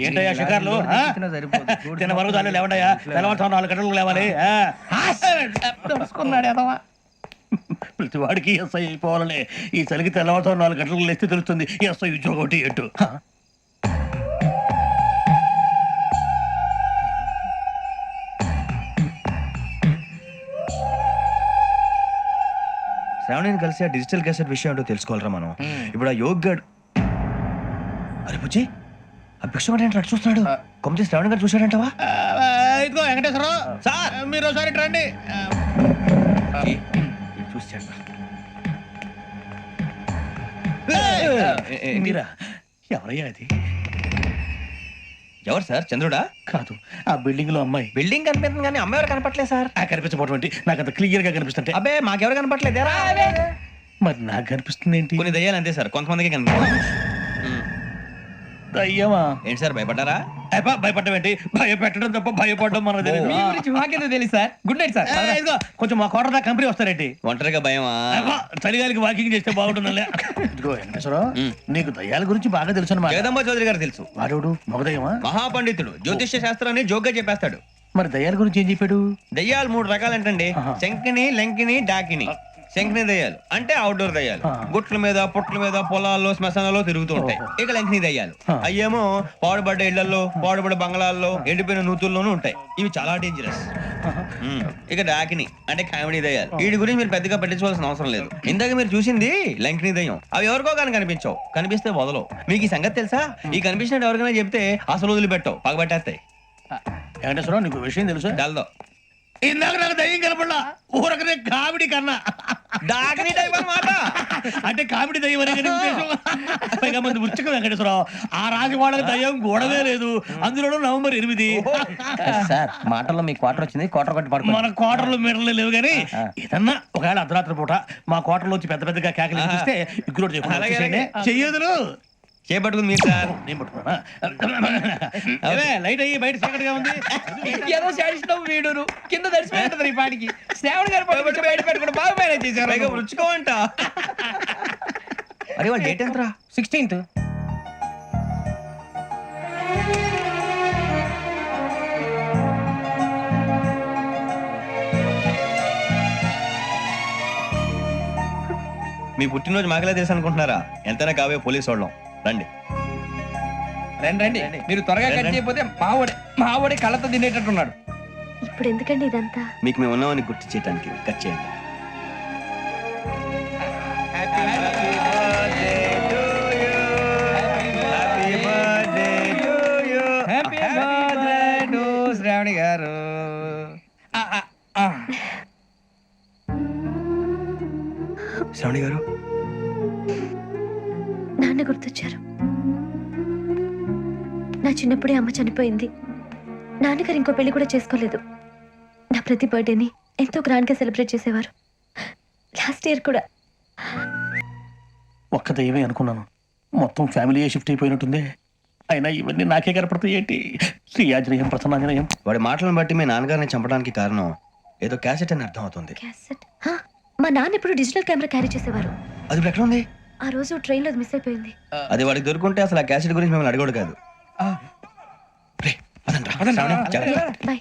ఏంటయ్యా షికార్లు తిన్న వరకు చాలు లేవండయ్యా తెల్లవారుతో 4 గంటలకు లేవాలి ప్రతి వాడికి ఎస్ఐ అయిపోవాలనే ఈ చలికి తెల్లవారుతో 4 గంటలకు లేస్తే తెలుస్తుంది ఎస్ఐ ఉద్యోగం ఒకటి ఎటు శ్రావణిని కలిసి ఆ డిజిటల్ క్యాసెట్ విషయం ఏంటో తెలుసుకోవాలరా మనం. ఇప్పుడు ఆ యోగ్ గడ్ అరే పుచ్చి ఆ భిక్షం ఏంటో చూస్తున్నాడు. కొమ్మతి శ్రావణి గారు చూశాడంటవా? ఇదిగో వెంకటేశ్వరరావు సార్ మీరు ఒకసారి రండి. చూశాడు మీరా? ఎవరయ్యా అది? ఎవరు సార్? చంద్రుడా? కాదు, ఆ బిల్డింగ్ లో అమ్మాయి. బిల్డింగ్ కనిపిస్తుంది కానీ అమ్మాయి ఎవరు కనపట్లేదు సార్. కనిపించబోటువంటి నాకు అంత క్లియర్ గా కనిపిస్తుంటే. అబ్బే మాకెవరు కనపట్లేదు. మరి నాకు కనిపిస్తుంది ఏంటి? కొన్ని దయ్యాలు అంతే సార్, కొంతమందికి కనిపిస్తుంది. దయ్యమా? ఏంటి సార్ భయపడ్డారా? భయపడడం ఏంటి? భయపెట్టడం తప్ప భయపడడం మనకు తెలియదు. మాకేదో తెలియదు సార్. Good night sir. ఇదిగో కొంచెం మా కోట దాకా కంపెనీ వస్తారేంటి? ఒంటరిగా భయమా? చలిగాలికి వాకింగ్ చేస్తే బాగుంటుందిలే. ఇదిగో వెంకటేశ్వరరావు, నీకు దయ్యాల గురించి బాగా తెలుసు అన్నమాట. జగదంబ చౌదరి గారు తెలుసు. వాడు మగదయ్యమా? మహాపండితుడు, జ్యోతిష్య శాస్త్రాన్ని జోగ్గా చెప్పేస్తాడు. మరి దయ్యాల గురించి ఏం చెప్పాడు? దయ్యాలు 3 రకాలంటండి. శంకిని, లంకిని, డాకిని. శంకిని దయ్యాలు అంటే అవుట్డోర్ దయ్యాలు, గుట్ల మీద పుట్ల మీద పొలాల్లో శ్మశానాల్లో తిరుగుతూ ఉంటాయి. ఇక లంకిని దయ్యాలు అయ్యేమో పాడుబడ్డ ఇళ్లలో, పాడుబడ్డ బంగ్లాల్లో, ఎండిపోయిన నూతుల్లోనూ ఉంటాయి. ఇవి చాలా డేంజరస్. ఇక డాకిని అంటే కామెడీ దయ్యాలు. వీటి గురించి మీరు పెద్దగా పట్టించుకోవాల్సిన అవసరం లేదు. ఇందాక మీరు చూసింది లంకిని దయ్యం. అవి ఎవరికో కానీ కనిపించవు, కనిపిస్తే వదలవు. మీకు ఈ సంగతి తెలుసా? ఈ కనిపించినట్టు ఎవరికైనా చెప్తే అసలు వదిలిపెట్టవు, పగబట్టేస్తాయి. వెంకటేశ్వరరావు, నీకు విషయం తెలుసు? డల్దో ఇందాక నాకు దయ్యం కనపడలా, ఊరకనే కామెడీ కన్నా డాకిని టైప్ అన్నమాట. అంటే కామెడీ దయ్యం అనే పైగా మంది ఉచ్చక వెంకటేశ్వరరావు. ఆ రాజు వాళ్ళకి దయ్యం గోడవే లేదు, అందులోనూ November 8. సార్ మాటల్లో మీ క్వార్టర్ వచ్చింది, క్వార్టర్ కొట్టి పడుకో. మన క్వార్టర్లు మీటర్లు లేవు కానీ ఏదన్నా ఒకవేళ అర్ధరాత్రి పూట మా క్వార్టర్లో వచ్చి పెద్ద పెద్దగా కేకలు ఇస్తే ఇగ్గురు చెయ్యదులు చేపట్టుకుంది మీరు సార్. నేను పట్టుకున్నా లైట్ అయ్యి బయట చీకటిగా ఉంది. ఏదో శాడిస్తాం వీడును కింద దర్శనం ఈ పాటికి. శ్రావణ్ గారు బయట పెట్టుకుని బాగా మేనేజ్ చేశారు. రుచుకోమంట. అరే వాళ్ళ డేట్ ఎంతరా? 16th. మీ పుట్టినరోజు మాకలే తెలుసు అనుకుంటున్నారా? ఎంతైనా కావే పోలీసు వాళ్ళం. రండి రండి. మీరు త్వరగా కట్ చేయకపోతే మావడి కళ్ళతో తినేటట్టున్నాడు. ఇప్పుడు ఎందుకండి ఇదంతా? మీకు మేము ఉన్నామని గుర్తు చేయడానికి కట్ చేయండి. శ్రావణి గారు శ్రావణి గారు నాన్న గుర్తొచ్చారు. నా చిన్నప్పుడే అమ్మ చనిపోయింది. నాన్నగారు ఇంకో పెళ్లి కూడా చేసుకోలేదు. నా ప్రతి బర్త్డేని ఎంతో గ్రాండ్గా సెలబ్రేట్ చేసేవారు. లాస్ట్ ఇయర్ కూడా. ఒక్క దయ్యమే అనుకున్నాను, మొత్తం ఫ్యామిలీ షిఫ్ట్ అయిపోయినట్టుంది. అయినా ఇవన్నీ నాకే కనపడతాయి ఏంటి? శ్రీ ఆంజనేయం ప్రసన్నాంజనేయం. వాడి మాటలను బట్టి మీ నాన్నగారిని చంపడానికి కారణం ఏదో క్యాసెట్ అని అర్థం అవుతుంది. క్యాసెట్? మా నాన్న ఇప్పుడు డిజిటల్ కెమెరా క్యారీ చేసేవారు. అది ఇప్పుడు ఎక్కడ ఉంది? ఆ రోజు ట్రైన్లో మిస్ అయిపోయింది. అది వాడికి దొరుకుంటే అసలు ఆ క్యాసెట్ గురించి మిమ్మల్ని అడగడు కాదు. బాయ్.